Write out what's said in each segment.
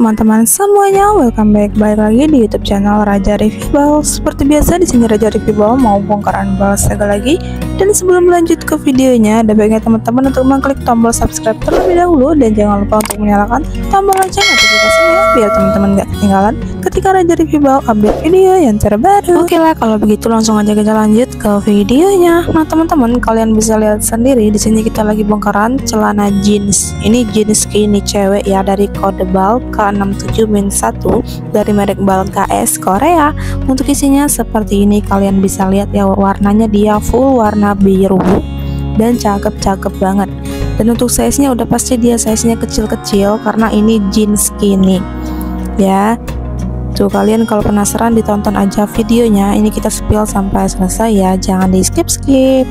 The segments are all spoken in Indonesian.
teman-teman semuanya, welcome back lagi di YouTube channel Raja Review Bal. Seperti biasa di sini Raja Review Bal mau bongkaran bal Saga lagi. Dan sebelum lanjut ke videonya, ada baiknya teman-teman untuk mengklik tombol subscribe terlebih dahulu dan jangan lupa untuk menyalakan tombol lonceng notifikasinya biar teman-teman gak ketinggalan ketika Raja Review Bal update video yang terbaru. Oke lah, kalau begitu langsung aja kita lanjut ke videonya. Nah teman-teman, kalian bisa lihat sendiri di sini kita lagi bongkaran celana jeans. Ini jeans skinny cewek ya, dari kode bal K67-1 dari merek bal KS Korea. Untuk isinya seperti ini, kalian bisa lihat ya, warnanya dia full warna biru dan cakep-cakep banget. Dan untuk size nya udah pasti dia size nya kecil-kecil karena ini jeans skinny ya. Tuh, kalian kalau penasaran ditonton aja videonya, ini kita spill sampai selesai ya, jangan di skip-skip.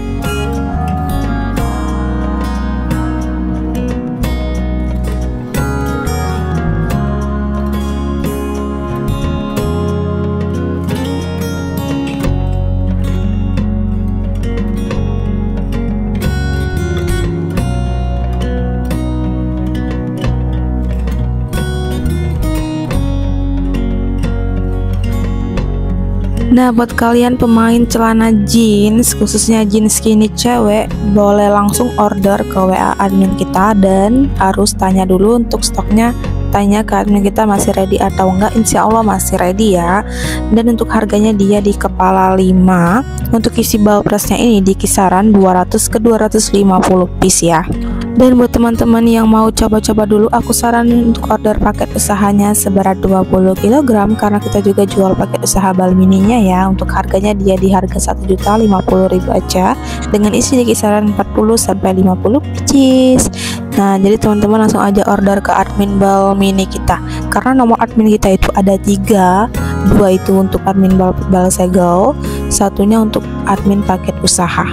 Nah, buat kalian pemain celana jeans, khususnya jeans skinny cewek, boleh langsung order ke WA admin kita dan harus tanya dulu untuk stoknya. Tanya ke admin kita masih ready atau enggak. Insya Allah masih ready ya. Dan untuk harganya dia di kepala 5. Untuk isi bal pressnya ini di kisaran 200 ke 250 piece ya. Dan buat teman-teman yang mau coba-coba dulu, aku saranin untuk order paket usahanya seberat 20 kg karena kita juga jual paket usaha bal mininya ya. Untuk harganya dia di harga 1.050.000 aja dengan isi di kisaran 40 sampai 50 pieces. Nah, jadi teman-teman langsung aja order ke admin bal mini kita karena nomor admin kita itu ada 3, 2 itu untuk admin bal segel, satunya untuk admin paket usaha.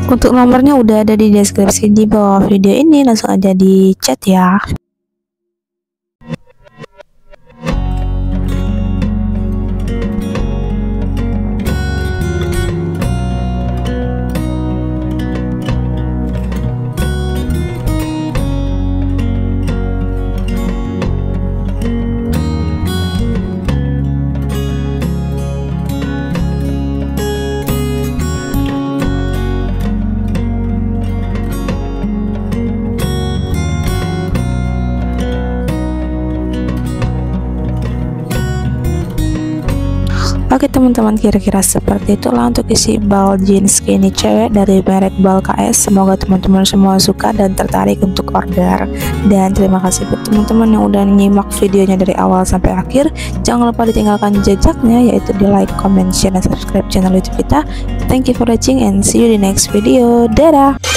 Untuk nomornya udah ada di deskripsi di bawah video ini, langsung aja di chat ya. Oke teman-teman, kira-kira seperti itulah untuk isi bal jeans skinny cewek dari merek bal KS. Semoga teman-teman semua suka dan tertarik untuk order. Dan terima kasih buat teman-teman yang udah nyimak videonya dari awal sampai akhir. Jangan lupa ditinggalkan jejaknya, yaitu di like, comment, share, dan subscribe channel YouTube kita. Thank you for watching and see you di next video. Dadah.